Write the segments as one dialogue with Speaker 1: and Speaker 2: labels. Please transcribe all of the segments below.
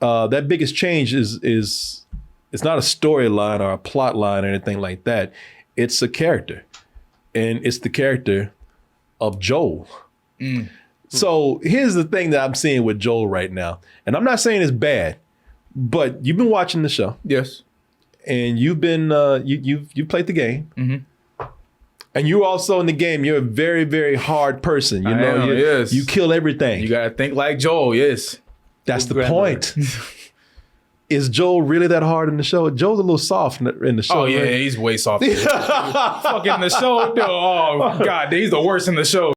Speaker 1: that biggest change is it's not a storyline or a plot line or anything like that. It's a character, and it's the character of Joel. So here's the thing that I'm seeing with Joel right now, and I'm not saying it's bad, but you've been watching the show.
Speaker 2: Yes.
Speaker 1: And you've been you played the game, and you also in the game. You're a very, very hard person. You kill everything.
Speaker 2: You gotta think like Joel. Yes,
Speaker 1: that's the point. Is Joel really that hard in the show? Joel's a little soft in the show.
Speaker 2: Oh yeah, he's way softer. Fucking the show. Oh God, he's the worst in the show.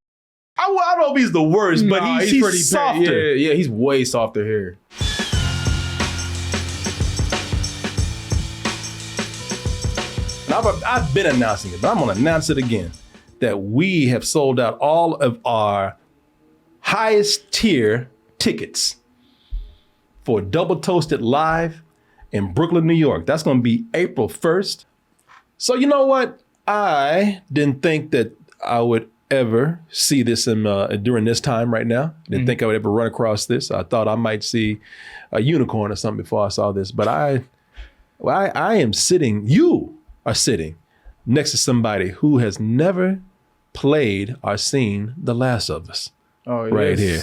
Speaker 1: I don't know if he's the worst, but he's pretty softer.
Speaker 2: Yeah, he's way softer here.
Speaker 1: I've been announcing it, but I'm going to announce it again, that we have sold out all of our highest tier tickets for Double Toasted Live in Brooklyn, New York. That's going to be April 1st. So you know what? I didn't think that I would ever see this during this time right now. Didn't think I would ever run across this. I thought I might see a unicorn or something before I saw this, but I am sitting, you are sitting next to somebody who has never played or seen The Last of Us.
Speaker 2: Oh,
Speaker 1: right here.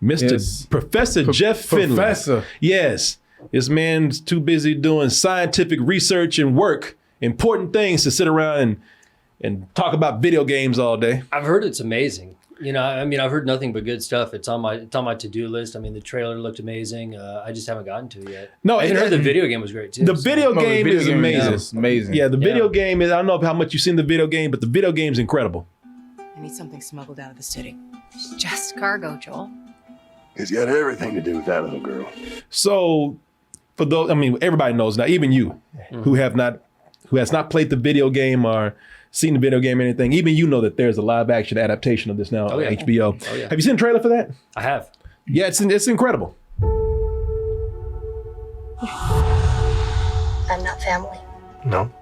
Speaker 1: Mr. Professor Jeff Finley.
Speaker 2: Professor.
Speaker 1: Yes. This man's too busy doing scientific research and work, important things to sit around and talk about video games all day.
Speaker 3: I've heard it's amazing. I've heard nothing but good stuff. It's on my to-do list. I mean, the trailer looked amazing. I just haven't gotten to it yet.
Speaker 1: No,
Speaker 3: I even heard the video game was great too.
Speaker 1: The video game is amazing.
Speaker 2: It's amazing.
Speaker 1: Yeah, the video game is, I don't know how much you've seen the video game, but the video game's incredible.
Speaker 4: I need something smuggled out of the city.
Speaker 5: It's just cargo, Joel.
Speaker 6: It's got everything to do with that little girl.
Speaker 1: So for those, everybody knows now, even you who has not played the video game or seen the video game or anything, even you know that there's a live action adaptation of this now on HBO.
Speaker 3: Oh, yeah.
Speaker 1: Have you seen the trailer for that?
Speaker 3: I have.
Speaker 1: Yeah, it's incredible.
Speaker 7: I'm not family.
Speaker 6: No.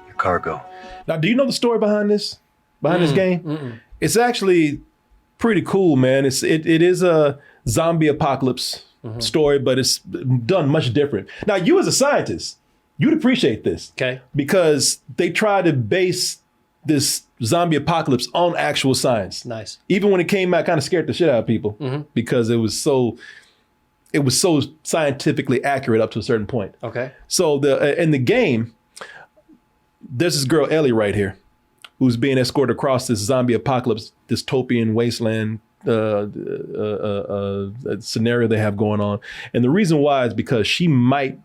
Speaker 6: Your cargo.
Speaker 1: Now, do you know the story behind this game? It's actually pretty cool, man. It is a zombie apocalypse story, but it's done much different. Now, you as a scientist, you'd appreciate this.
Speaker 3: Okay.
Speaker 1: Because they try to base this zombie apocalypse on actual science.
Speaker 3: Nice.
Speaker 1: Even when it came out, kind of scared the shit out of people because it was so scientifically accurate up to a certain point.
Speaker 3: Okay.
Speaker 1: So in the game, there's this girl, Ellie, right here, who's being escorted across this zombie apocalypse, dystopian wasteland scenario they have going on. And the reason why is because she might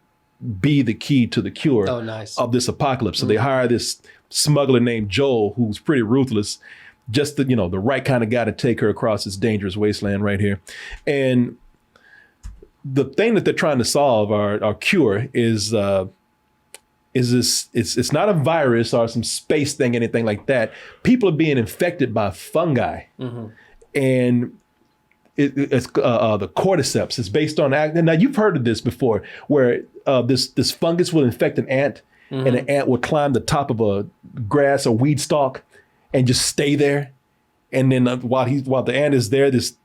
Speaker 1: be the key to the cure of this apocalypse. So they hire this smuggler named Joel, who's pretty ruthless, just the right kind of guy to take her across this dangerous wasteland right here. And the thing that they're trying to solve or cure is this, it's not a virus or some space thing, anything like that. People are being infected by fungi. And it's the cordyceps. It's based on, now you've heard of this before, where this fungus will infect an ant, and an ant will climb the top of a grass or weed stalk and just stay there. And then while the ant is there, this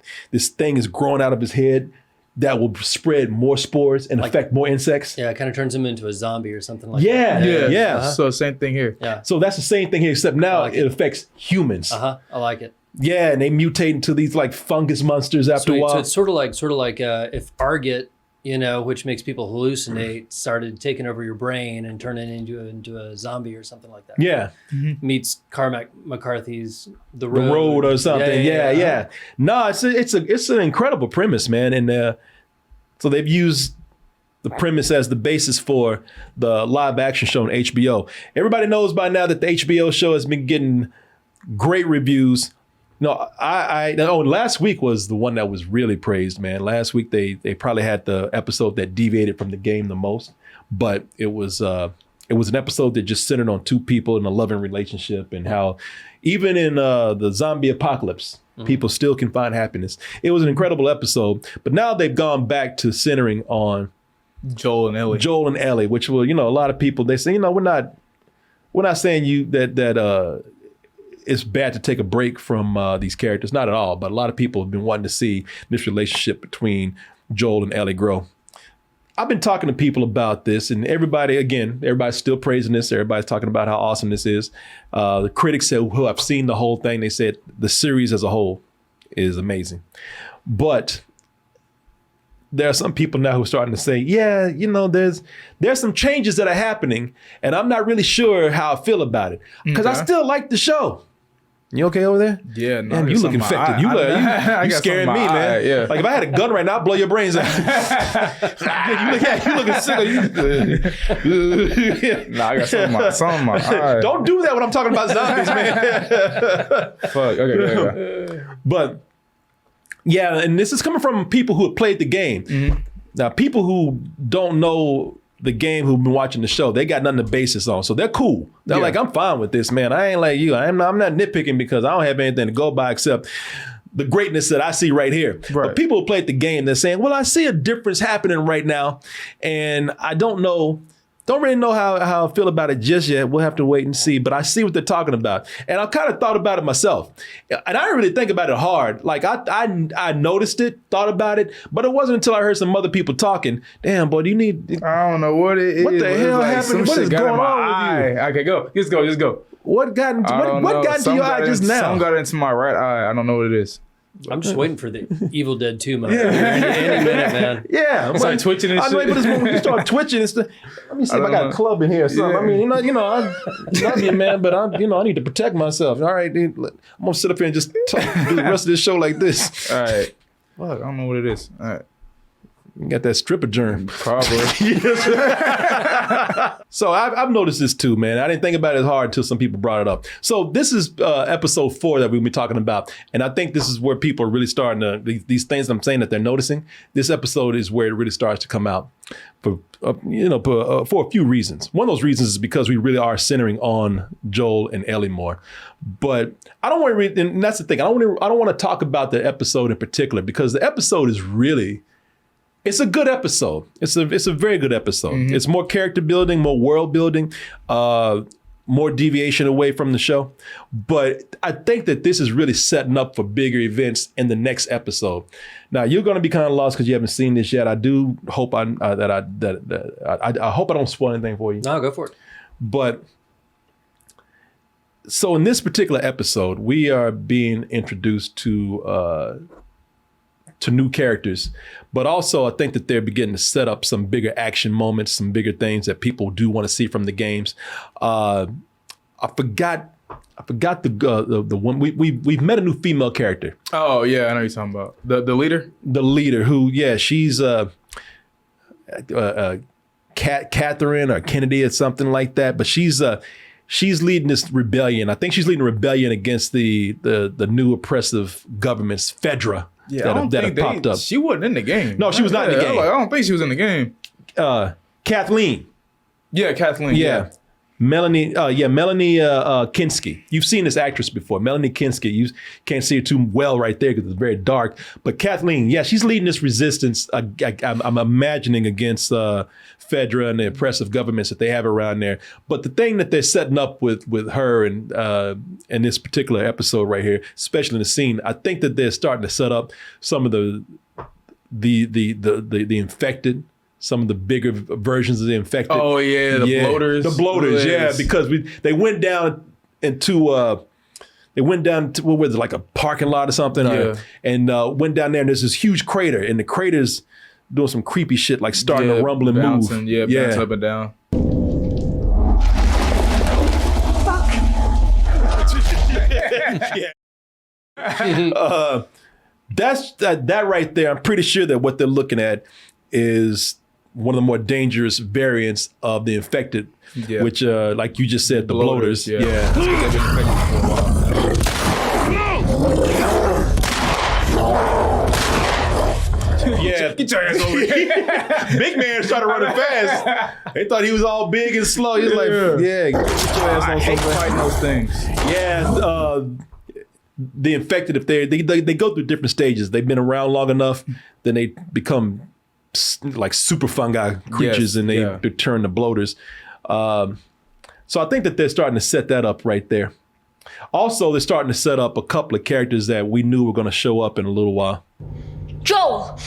Speaker 1: thing is growing out of his head that will spread more spores and affect more insects.
Speaker 3: Yeah, it kind of turns him into a zombie or something like
Speaker 1: that. Yeah.
Speaker 2: So same thing here.
Speaker 3: Yeah.
Speaker 1: So that's the same thing here, except now it affects humans.
Speaker 3: I like it.
Speaker 1: Yeah, and they mutate into these like fungus monsters after a while.
Speaker 3: So it's sort of like if Argot, which makes people hallucinate, started taking over your brain and turning into a zombie or something like that.
Speaker 1: Yeah.
Speaker 3: Meets Carmack McCarthy's The
Speaker 1: Road. The Road or something. Yeah. No, it's an incredible premise, man. And so they've used the premise as the basis for the live action show on HBO. Everybody knows by now that the HBO show has been getting great reviews. No, last week was the one that was really praised, man. Last week they probably had the episode that deviated from the game the most, but it was an episode that just centered on two people in a loving relationship and how even in the zombie apocalypse, people still can find happiness. It was an incredible episode, but now they've gone back to centering on
Speaker 2: Joel and Ellie,
Speaker 1: which will, a lot of people, they say, we're not saying that it's bad to take a break from these characters. Not at all. But a lot of people have been wanting to see this relationship between Joel and Ellie grow. I've been talking to people about this, and everybody's still praising this. Everybody's talking about how awesome this is. The critics who have seen the whole thing, they said the series as a whole is amazing. But there are some people now who are starting to say, yeah, there's some changes that are happening, and I'm not really sure how I feel about it because I still like the show. You okay over there?
Speaker 2: Yeah, no.
Speaker 1: Man, you look infected. You scaring me, man.
Speaker 2: Yeah.
Speaker 1: Like if I had a gun right now, I'd blow your brains out. you looking sick.
Speaker 2: Nah, I got something in my eye.
Speaker 1: Don't do that when I'm talking about zombies, man.
Speaker 2: Fuck. Okay.
Speaker 1: But yeah, and this is coming from people who have played the game. Mm-hmm. Now, people who don't know the game, who've been watching the show, they got nothing to base this on. So they're cool. They're like, I'm fine with this, man. I ain't like you. I'm not nitpicking because I don't have anything to go by except the greatness that I see right here. Right. But people who played the game, they're saying, well, I see a difference happening right now. And I don't really know how I feel about it just yet. We'll have to wait and see. But I see what they're talking about. And I kind of thought about it myself. And I didn't really think about it hard. Like I noticed it, thought about it, but it wasn't until I heard some other people talking. Damn, boy, do you need...
Speaker 2: I don't know what it is.
Speaker 1: What the hell happened? What is going on with you?
Speaker 2: Okay, go. Just go.
Speaker 1: What got into your eye just now?
Speaker 2: Something got into my right eye. I don't know what it is.
Speaker 3: I'm just waiting for the Evil Dead 2 moment. Any minute, man.
Speaker 1: Yeah.
Speaker 2: It's like twitching and shit.
Speaker 1: But this moment you start twitching and stuff. Let me see if I got a club in here or something. Yeah. I mean, I love you, man, but I need to protect myself. All right, dude, I'm gonna sit up here and just do the rest of this show like this.
Speaker 2: All right. Fuck, I don't know what it is. All right.
Speaker 1: You got that stripper germ.
Speaker 2: Probably.
Speaker 1: So I've noticed this too, man. I didn't think about it as hard until some people brought it up. So this is episode 4 that we'll be talking about. And I think this is where people are really starting to, these things that I'm saying that they're noticing, this episode is where it really starts to come out for a few reasons. One of those reasons is because we really are centering on Joel and Ellie more. But I don't want to read, and that's the thing. I don't want to talk about the episode in particular because the episode is really... It's a good episode. It's a very good episode. Mm-hmm. It's more character building, more world building, more deviation away from the show. But I think that this is really setting up for bigger events in the next episode. Now you're going to be kind of lost because you haven't seen this yet. I do hope I hope I don't spoil anything for you.
Speaker 3: No, go for it.
Speaker 1: But so in this particular episode, we are being introduced to new characters, but also I think that they're beginning to set up some bigger action moments, some bigger things that people do want to see from the games. I forgot the one we've met a new female character.
Speaker 2: Oh yeah, I know you're talking about the leader.
Speaker 1: The leader who she's Catherine or Kennedy or something like that, but she's leading this rebellion. I think she's leading a rebellion against the new oppressive governments, Fedra.
Speaker 2: Yeah, that popped up. She wasn't in the game.
Speaker 1: No, she was not in the game.
Speaker 2: I don't think she was in the game.
Speaker 1: Kathleen.
Speaker 2: Yeah, Kathleen.
Speaker 1: Yeah. Melanie Kinski. You've seen this actress before, Melanie Kinski. You can't see her too well right there because it's very dark. But Kathleen, she's leading this resistance. I'm imagining against Fedra and the oppressive governments that they have around there. But the thing that they're setting up with her and in this particular episode right here, especially in the scene, I think that they're starting to set up some of the infected. Some of the bigger versions of the infected.
Speaker 2: Oh yeah, the bloaters.
Speaker 1: The bloaters, yeah, because they went down into what was it, like a parking lot or something, and went down there and there's this huge crater, and the crater's doing some creepy shit like starting to rumble and
Speaker 2: bouncing,
Speaker 1: move.
Speaker 2: Bouncing up and down.
Speaker 1: That's that right there. I'm pretty sure that what they're looking at is one of the more dangerous variants of the infected, which, like you just said, the bloaters. Yeah.
Speaker 2: That's what they've been infected for a while.
Speaker 1: Yeah.
Speaker 2: Get your ass over here.
Speaker 1: Big man started running fast. They thought he was all big and slow. He was like, get your ass on.
Speaker 2: I hate fighting those things.
Speaker 1: Yeah. The infected, if they go through different stages. They've been around long enough, then they become like super fungi creatures, and they turn to bloaters. So I think that they're starting to set that up right there. Also, they're starting to set up a couple of characters that we knew were going to show up in a little while.
Speaker 5: Joel!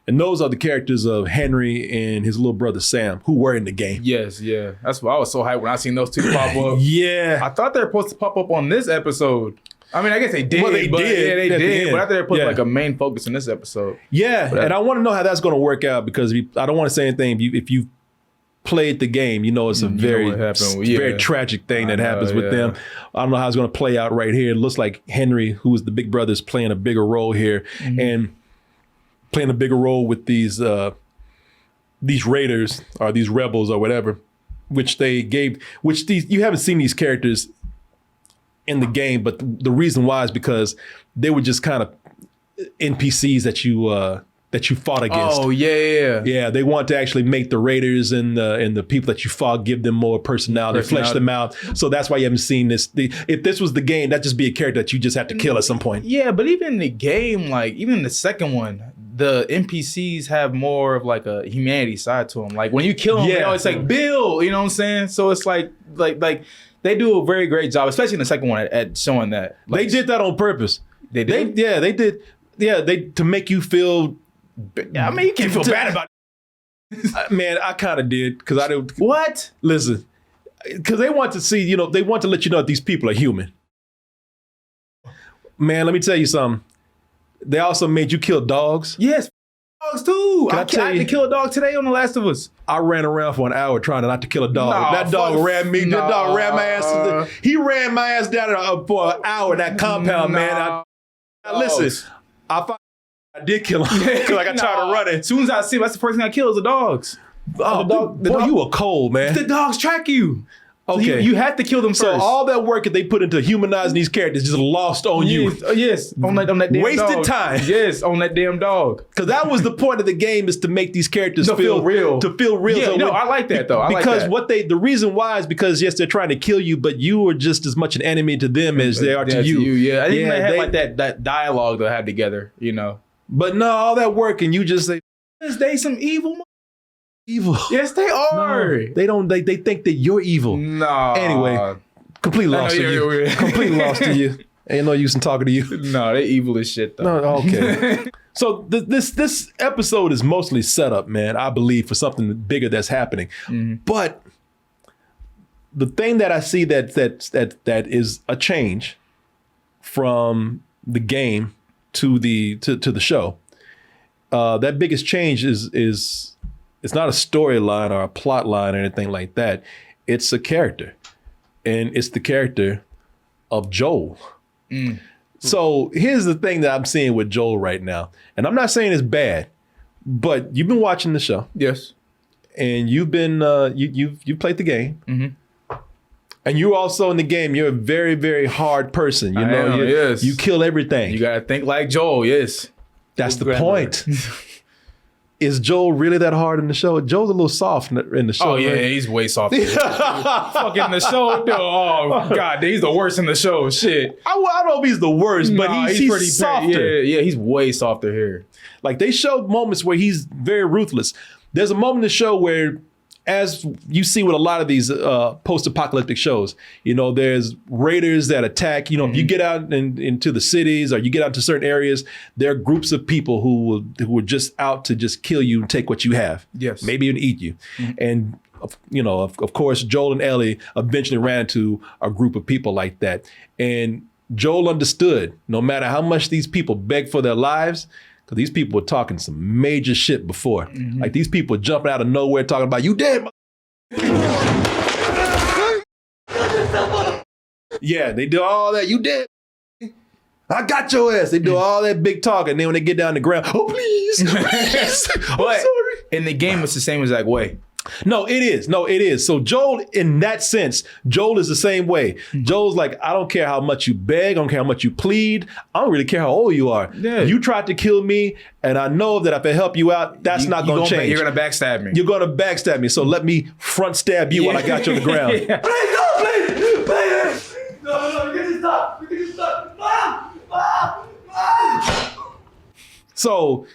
Speaker 1: And those are the characters of Henry and his little brother Sam, who were in the game.
Speaker 2: Yes, yeah. That's why I was so hyped when I seen those two pop up.
Speaker 1: Yeah.
Speaker 2: I thought they were supposed to pop up on this episode. I mean, I guess they did.
Speaker 1: Well, they did.
Speaker 2: Yeah, they
Speaker 1: At the
Speaker 2: did.
Speaker 1: end.
Speaker 2: But I thought they were putting
Speaker 1: Yeah.
Speaker 2: like a main focus in this episode.
Speaker 1: Yeah, and I want to know how that's going to work out because I don't want to say anything. If you played the game, you know it's a very, very tragic thing that happens with them. I don't know how it's going to play out right here. It looks like Henry, who is the big brother, is playing a bigger role here and playing a bigger role with these raiders or these rebels or whatever, which you haven't seen these characters in the game, but the reason why is because they were just kind of NPCs that you fought against.
Speaker 2: Oh yeah.
Speaker 1: They want to actually make the raiders and the people that you fought, give them more personality, flesh them out. So that's why you haven't seen this. If this was the game, that'd just be a character that you just have to kill at some point.
Speaker 2: Yeah, but even in the game, like even in the second one, the NPCs have more of like a humanity side to them. Like when you kill them, they always like Bill. You know what I'm saying? So it's like they do a very great job, especially in the second one at showing that. Like,
Speaker 1: they did that on purpose.
Speaker 2: They did.
Speaker 1: They did. Yeah, to make you feel.
Speaker 2: I mean, you can't feel bad about
Speaker 1: it. Man, I kind of did because I didn't.
Speaker 2: What?
Speaker 1: Listen, because they want to see, they want to let you know that these people are human. Man, let me tell you something. They also made you kill dogs.
Speaker 2: Yes, dogs too. I had to kill a dog today on The Last of Us.
Speaker 1: I ran around for an hour trying not to kill a dog. That dog ran me.
Speaker 2: That
Speaker 1: dog ran my ass. He ran my ass down for an hour in that compound, man. Listen, I did kill him because I got tired of running.
Speaker 2: As soon as I see him, that's the first thing I kill is the dogs.
Speaker 1: The dog, you were cold, man.
Speaker 2: The dogs track you.
Speaker 1: Okay.
Speaker 2: So you have to kill them first.
Speaker 1: So all that work that they put into humanizing these characters just lost on you.
Speaker 2: Yes, on that damn
Speaker 1: wasted
Speaker 2: dog.
Speaker 1: time.
Speaker 2: Yes, on that damn dog.
Speaker 1: Because that was the point of the game, is to make these characters feel
Speaker 2: real.
Speaker 1: To feel real.
Speaker 2: Yeah,
Speaker 1: so
Speaker 2: I like that though.
Speaker 1: Because the reason why is because yes, they're trying to kill you, but you are just as much an enemy to them as they are to you.
Speaker 2: Yeah, I think they had like that dialogue they had together,
Speaker 1: But no, all that work and you just say,
Speaker 2: is they some evil?
Speaker 1: Evil.
Speaker 2: Yes, they are.
Speaker 1: No, they don't. They think that you're evil.
Speaker 2: No.
Speaker 1: Anyway, completely lost to you. Completely lost to you. Ain't no use in talking to you.
Speaker 2: No, they evil as shit though.
Speaker 1: No, okay. So this episode is mostly set up, man. I believe for something bigger that's happening. But the thing that I see that is a change from the game to the show. That biggest change is it's not a storyline or a plot line or anything like that. It's a character. And it's the character of Joel. So here's the thing that I'm seeing with Joel right now. And I'm not saying it's bad, but you've been watching the show.
Speaker 2: Yes.
Speaker 1: And you've been you've played the game. And you also in the game, you're a very, very hard person.
Speaker 2: Yes.
Speaker 1: You kill everything.
Speaker 2: You gotta think like Joel, yes.
Speaker 1: That's the point. Is Joel really that hard in the show? Joel's a little soft in the show.
Speaker 2: Oh, yeah,
Speaker 1: right?
Speaker 2: he's way soft. Fucking the show, though. Oh, God, he's the worst in the show. Shit.
Speaker 1: I don't know if he's the worst, but he's pretty softer.
Speaker 2: Yeah, he's way softer here.
Speaker 1: Like, they showed moments where he's very ruthless. There's a moment in the show where, as you see with a lot of these post-apocalyptic shows, there's raiders that attack. If you get out into the cities or you get out to certain areas, there are groups of people who are just out to just kill you and take what you have.
Speaker 2: Yes.
Speaker 1: Maybe even eat you. And, of course, Joel and Ellie eventually ran into a group of people like that. And Joel understood, no matter how much these people beg for their lives, because these people were talking some major shit before. Like these people jumping out of nowhere talking about, you dead. Yeah, they do all that. You dead. I got your ass. They do all that big talk. And then when they get down the ground, oh, please. I'm sorry.
Speaker 2: In the game, it's the same exact way.
Speaker 1: No, it is. So Joel, in that sense, Joel is the same way. Joel's like, I don't care how much you beg. I don't care how much you plead. I don't really care how old you are.
Speaker 2: Yeah.
Speaker 1: You tried to kill me, and I know that if I help you out, that's not going to change.
Speaker 2: You're going to backstab me.
Speaker 1: You're going to backstab me. So let me front stab you while I got you on the ground.
Speaker 2: Yeah.
Speaker 6: Please! No, we can just stop. We can just stop.
Speaker 1: So,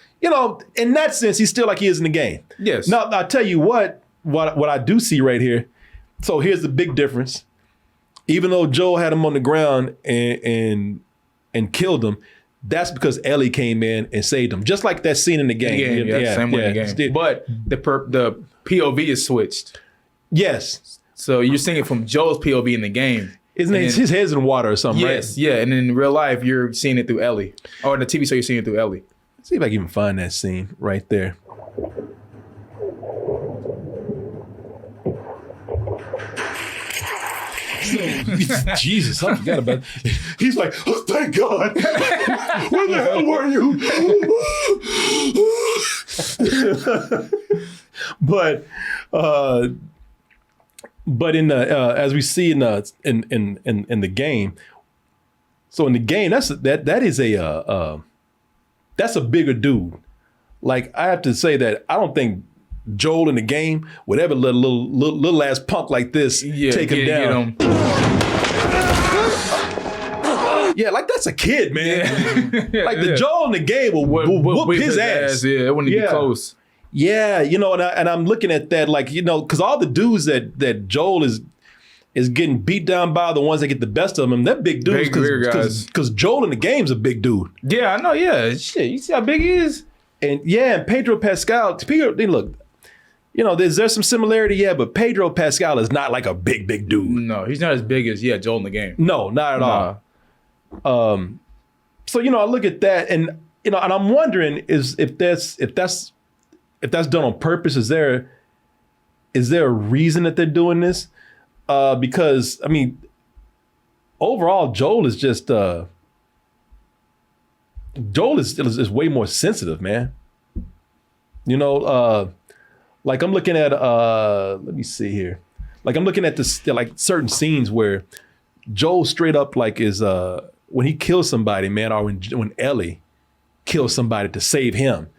Speaker 1: in that sense, he's still like he is in the game.
Speaker 2: Yes.
Speaker 1: Now, I'll tell you what I do see right here. So here's the big difference. Even though Joel had him on the ground and killed him, That's because Ellie came in and saved him, just like that scene in the game.
Speaker 2: Same way in the game. But the POV is switched.
Speaker 1: Yes.
Speaker 2: So you're seeing it from Joel's POV in the game.
Speaker 1: His head's in water or something, right?
Speaker 2: Yes, yeah. And in real life, you're seeing it through Ellie. Or in the TV show, you're seeing it through Ellie.
Speaker 1: Let's see if I can even find that scene right there. Jesus, I forgot about it. He's like, oh, thank God. Where the hell were you? But in the as we see in the game, so in the game that's a bigger dude. Like I have to say that I don't think Joel in the game would ever let a little ass punk like this take him down. Yeah, like that's a kid, man. Like the Joel in the game will whoop his ass.
Speaker 2: Yeah, it wouldn't be close.
Speaker 1: Yeah, you know, and I'm looking at that like, you know, because all the dudes that Joel is getting beat down by, the ones that get the best of them, they're big dudes because Joel in the game's a big dude.
Speaker 2: Yeah, I know. Yeah, shit. You see how big he is?
Speaker 1: And Pedro Pascal. Look, you know, there's some similarity, but Pedro Pascal is not like a big dude.
Speaker 2: No, he's not as big as Joel in the game.
Speaker 1: No, not at all. So you know, I look at that, and you know, and I'm wondering if that's done on purpose. Is there a reason that they're doing this? Because I mean, overall, Joel is just Joel is way more sensitive, man. You know, like I'm looking at let me see here. Like I'm looking at this, like certain scenes where Joel straight up like is when he kills somebody, man, or when Ellie kills somebody to save him,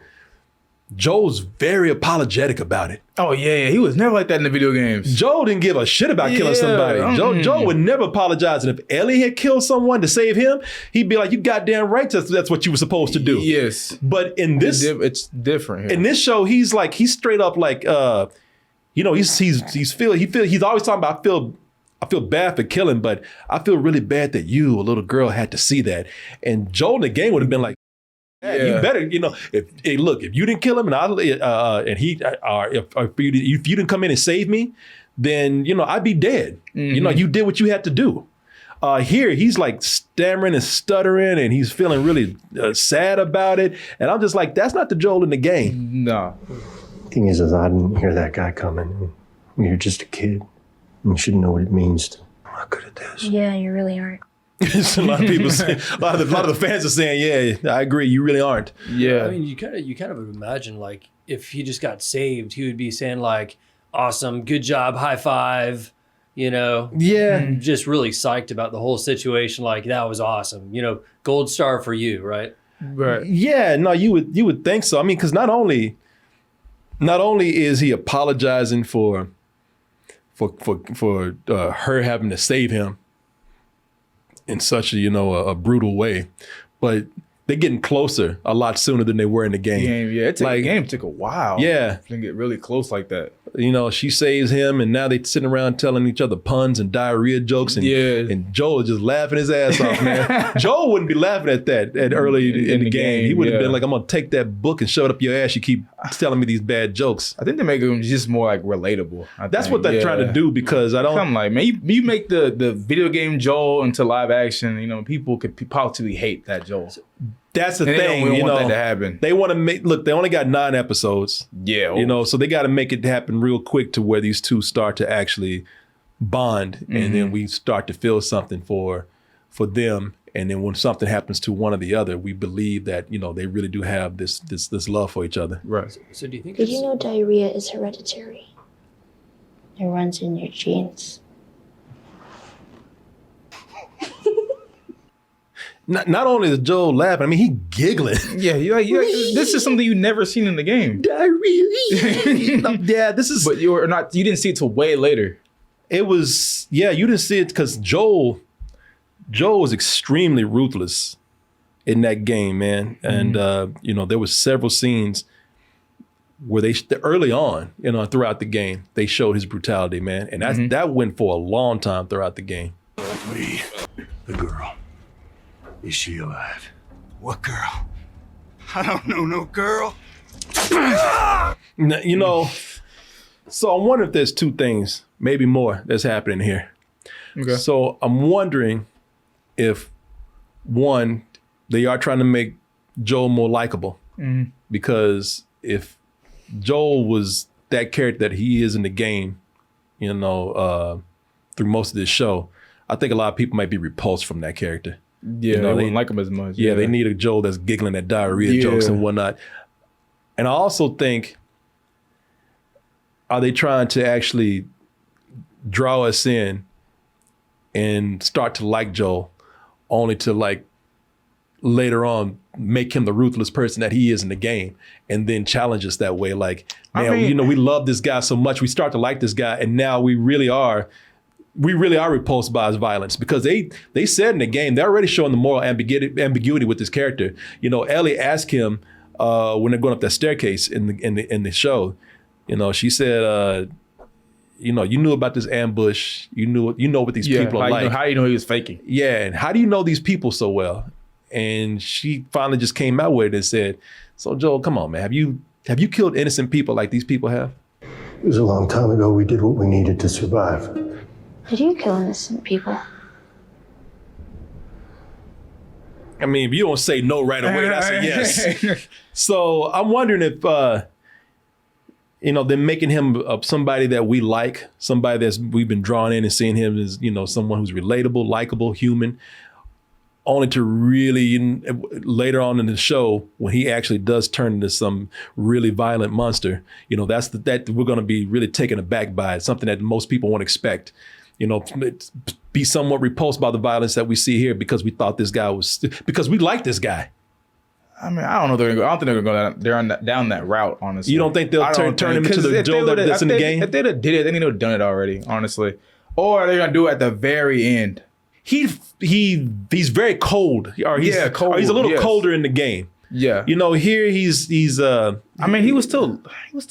Speaker 1: Joel's very apologetic about it.
Speaker 2: Oh yeah, he was never like that in the video games.
Speaker 1: Joel didn't give a shit about killing somebody. Joel would never apologize. And if Ellie had killed someone to save him, he'd be like, "You goddamn right, that's what you were supposed to do."
Speaker 2: Yes.
Speaker 1: But in this,
Speaker 2: it's different. Here.
Speaker 1: In this show, he's straight up like, you know, he's always talking about I feel bad for killing, but I feel really bad that you, a little girl, had to see that. And Joel in the game would have been like, you better, you know, if you didn't kill him if you didn't come in and save me, then, you know, I'd be dead. Mm-hmm. You know, you did what you had to do. Here, he's like stammering and stuttering and he's feeling really sad about it. And I'm just like, that's not the Joel in the game.
Speaker 2: No.
Speaker 7: Thing is I didn't hear that guy coming. You're just a kid. You should know what it means to. I'm not good at this.
Speaker 5: Yeah, you really aren't.
Speaker 1: A lot of people say, a lot of the fans are saying, yeah, I agree, you really aren't.
Speaker 2: Yeah.
Speaker 3: I mean, you kind of imagine like if he just got saved, he would be saying like, awesome, good job, high five, you know.
Speaker 1: Yeah.
Speaker 3: Just really psyched about the whole situation. Like that was awesome. You know, gold star for you, right?
Speaker 2: Right.
Speaker 1: Yeah, no, you would think so. I mean, because not only is he apologizing for her having to save him in such a brutal way, but they're getting closer a lot sooner than they were in the game.
Speaker 2: The game took a while.
Speaker 1: Yeah,
Speaker 2: to get really close like that.
Speaker 1: You know, she saves him, and now they sitting around telling each other puns and diarrhea jokes, and Joel is just laughing his ass off, man. Joel wouldn't be laughing at that early in the game. He would have been like, "I'm gonna take that book and shove it up your ass. You keep telling me these bad jokes."
Speaker 2: I think they make them just more like relatable.
Speaker 1: That's what they're trying to do, because I don't.
Speaker 2: I'm like, man, you make the video game Joel into live action. You know, people could possibly hate that Joel.
Speaker 1: That's the thing.
Speaker 2: We don't want that to happen.
Speaker 1: They want to they only got 9 episodes.
Speaker 2: Yeah.
Speaker 1: You know, so they got to make it happen real quick to where these two start to actually bond, and then we start to feel something for them. And then when something happens to one or the other, we believe that, you know, they really do have this love for each other.
Speaker 2: Right.
Speaker 3: So do you think?
Speaker 8: Did you know diarrhea is hereditary? It runs in your genes.
Speaker 1: Not only is Joel laughing, I mean, he giggling.
Speaker 2: Yeah, this is something you've never seen in the game.
Speaker 1: Diarrhea. Yeah, this is.
Speaker 2: But you didn't see it till way later.
Speaker 1: It was, you didn't see it because Joel was extremely ruthless in that game, man. And, you know, there was several scenes where early on, you know, throughout the game, they showed his brutality, man. And that went for a long time throughout the game.
Speaker 7: The girl. Is she alive?
Speaker 6: What girl? I don't know no girl.
Speaker 1: You know, so I'm wondering if there's two things, maybe more, that's happening here.
Speaker 2: Okay.
Speaker 1: So I'm wondering if, one, they are trying to make Joel more likable.
Speaker 2: Mm-hmm.
Speaker 1: Because if Joel was that character that he is in the game, you know, through most of this show, I think a lot of people might be repulsed from that character.
Speaker 2: Yeah,
Speaker 1: you know,
Speaker 2: they wouldn't like him as much.
Speaker 1: Yeah, they need a Joel that's giggling at diarrhea jokes and whatnot. And I also think, are they trying to actually draw us in and start to like Joel, only to like later on make him the ruthless person that he is in the game, and then challenge us that way? Like, man, you know, we love this guy so much, we start to like this guy, and now we really are repulsed by his violence, because they said in the game, they're already showing the moral ambiguity with this character. You know, Ellie asked him when they're going up that staircase in the show, you know, she said, you know, you knew about this ambush, you know what these people are like.
Speaker 2: How you know he was faking?
Speaker 1: Yeah, and how do you know these people so well? And she finally just came out with it and said, so Joel, come on, man, have you killed innocent people like these people have?
Speaker 7: It was a long time ago. We did what we needed to survive.
Speaker 8: Did you kill innocent people?
Speaker 1: I mean, if you don't say no right away, that's a yes. So I'm wondering if, you know, they're making him somebody that we like, somebody we've been drawn in and seeing him as, you know, someone who's relatable, likable, human, only to really, later on in the show, when he actually does turn into some really violent monster, you know, that we're going to be really taken aback by it, something that most people won't expect. You know, be somewhat repulsed by the violence that we see here, because we thought this guy because we like this guy.
Speaker 2: I mean, I don't know. I don't think they're going to go down that route, honestly.
Speaker 1: You don't think they'll turn him into the Joel that's in the game?
Speaker 2: If they'd have did it, they need to have done it already, honestly. Or they're going to do it at the very end.
Speaker 1: He's very cold. Or he's a little colder in the game.
Speaker 2: Yeah.
Speaker 1: You know, here he's
Speaker 2: I mean, he was still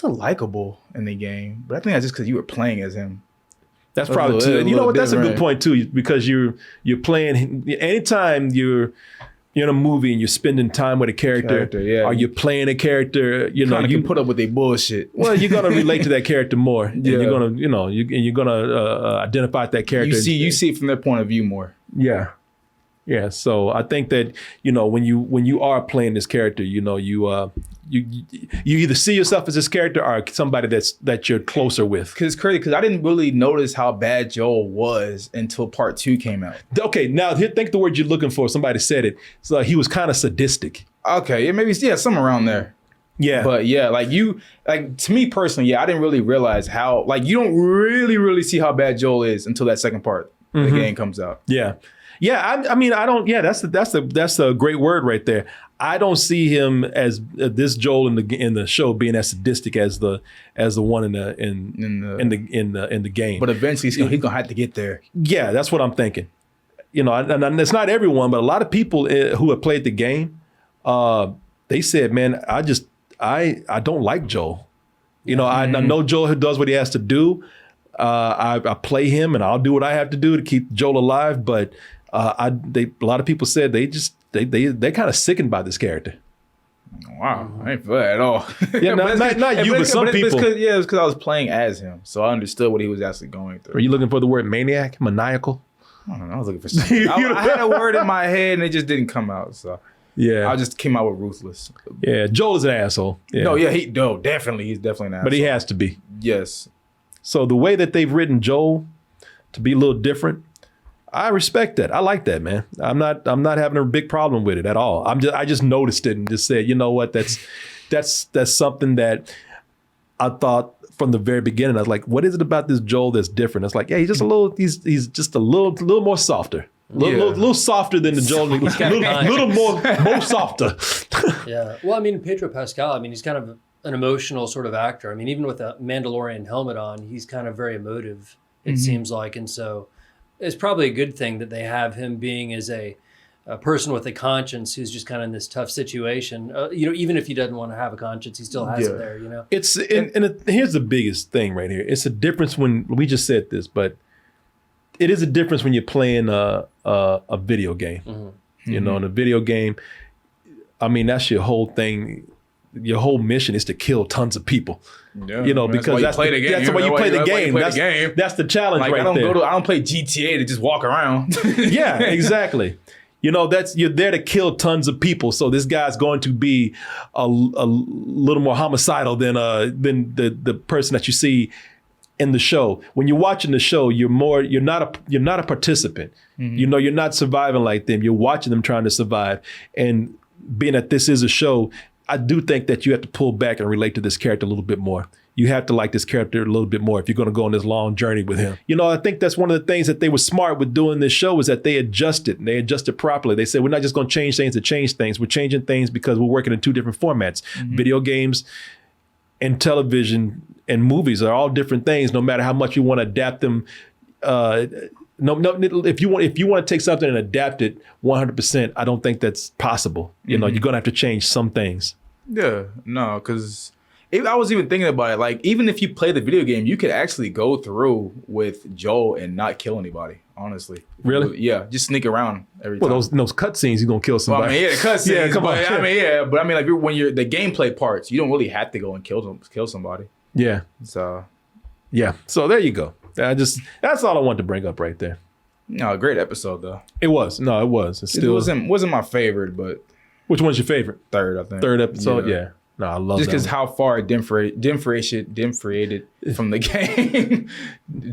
Speaker 2: likable in the game, but I think that's just because you were playing as him.
Speaker 1: That's probably too. You know what? That's a good point too, because you're playing. Anytime you're in a movie and you're spending time with a character, or you're playing a character, you know,
Speaker 2: you can put up with their bullshit.
Speaker 1: Well, you're gonna relate to that character more. And you're gonna, you know, you're gonna identify with that character.
Speaker 2: You see it from their point of view more.
Speaker 1: Yeah. Yeah, so I think that, you know, when you are playing this character, you know, you either see yourself as this character or somebody that you're closer with.
Speaker 2: Because it's crazy, because I didn't really notice how bad Joel was until part 2 came out.
Speaker 1: Okay, now think the word you're looking for. Somebody said it. So he was kind of sadistic.
Speaker 2: Okay, yeah, maybe somewhere around there.
Speaker 1: Yeah,
Speaker 2: but yeah, to me personally, I didn't really realize how, you don't really see how bad Joel is until that second part of the game comes out.
Speaker 1: Yeah. Yeah, I mean, I don't. Yeah, that's a great word right there. I don't see him as this Joel in the show being as sadistic as the one in the game.
Speaker 2: But eventually, he's gonna have to get there.
Speaker 1: Yeah, that's what I'm thinking. You know, and it's not everyone, but a lot of people who have played the game, they said, "Man, I don't like Joel. You know, I know Joel who does what he has to do. I play him, and I'll do what I have to do to keep Joel alive, but." A lot of people said they're kind of sickened by this character.
Speaker 2: Wow, I ain't feel that at all.
Speaker 1: Yeah, not you, but some people.
Speaker 2: It's because I was playing as him, so I understood what he was actually going through.
Speaker 1: Are you looking for the word maniac, maniacal?
Speaker 2: I don't know. I was looking for something. I had a word in my head and it just didn't come out. So
Speaker 1: yeah,
Speaker 2: I just came out with ruthless.
Speaker 1: Yeah, Joel is an asshole. Yeah.
Speaker 2: No, definitely, he's definitely an asshole.
Speaker 1: But he has to be.
Speaker 2: Yes.
Speaker 1: So the way that they've written Joel to be a little different, I respect that. I like that, man. I'm not having a big problem with it at all. I just noticed it and just said, you know what, that's something that I thought from the very beginning. I was like, what is it about this Joel that's different? It's like, yeah, he's just a little more softer. Little softer than the Joel. little more softer.
Speaker 3: Yeah. Well, I mean, Pedro Pascal, he's kind of an emotional sort of actor. I mean, even with a Mandalorian helmet on, he's kind of very emotive, it seems like. And so it's probably a good thing that they have him being as a person with a conscience who's just kind of in this tough situation. You know, even if he doesn't want to have a conscience, he still has it there, you know?
Speaker 1: Here's the biggest thing right here. It's a difference when, we just said this, but it is a difference when you're playing a video game. You know, in a video game, I mean, that's your whole thing. Your whole mission is to kill tons of people.
Speaker 2: Yeah,
Speaker 1: you know, because that's why you play the game. That's the challenge
Speaker 2: like,
Speaker 1: right there.
Speaker 2: I don't play GTA to just walk around.
Speaker 1: Yeah, exactly. You know, you're there to kill tons of people. So this guy's going to be a little more homicidal than the person that you see in the show. When you're watching the show, you're not a participant. Mm-hmm. You know, you're not surviving like them. You're watching them trying to survive. And being that this is a show, I do think that you have to pull back and relate to this character a little bit more. You have to like this character a little bit more if you're going to go on this long journey with him. You know, I think that's one of the things that they were smart with doing this show is that they adjusted and they adjusted properly. They said, we're not just going to change things to change things. We're changing things because we're working in two different formats. Mm-hmm. Video games and television and movies are all different things, no matter how much you want to adapt them. If you want to take something and adapt it 100%, I don't think that's possible. You know, you're going to have to change some things.
Speaker 2: Yeah, no, because I was even thinking about it. Like, even if you play the video game, you could actually go through with Joel and not kill anybody. Honestly,
Speaker 1: really?
Speaker 2: Yeah, just sneak around every time.
Speaker 1: Well, those cutscenes, you're gonna kill somebody.
Speaker 2: Well, I mean, yeah, cutscenes.
Speaker 1: Yeah, come on.
Speaker 2: But I mean, like when you're the gameplay parts, you don't really have to go and kill somebody.
Speaker 1: Yeah.
Speaker 2: So,
Speaker 1: yeah. So there you go. That's all I wanted to bring up right there.
Speaker 2: No, great episode though.
Speaker 1: It was. No, it was. It
Speaker 2: wasn't my favorite, but.
Speaker 1: Which one's your favorite?
Speaker 2: Third, I think.
Speaker 1: Third episode, yeah. No, I love
Speaker 2: just
Speaker 1: that.
Speaker 2: Just because how far it differentiated from the game.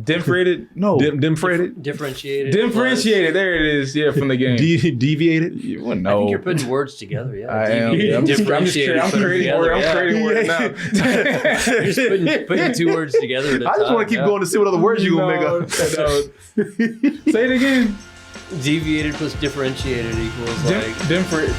Speaker 2: Differentiated? No.
Speaker 3: Differentiated.
Speaker 2: Differentiated. There it is. Yeah, from the game.
Speaker 1: Deviated?
Speaker 2: You wouldn't know.
Speaker 3: I think you're putting words together. Yeah.
Speaker 2: I am.
Speaker 3: I'm
Speaker 2: creating words now.
Speaker 3: You're just putting two words together at a time.
Speaker 1: I just want to keep going to see what other words you're going to make up.
Speaker 2: Say it again.
Speaker 3: Deviated plus differentiated equals
Speaker 2: different.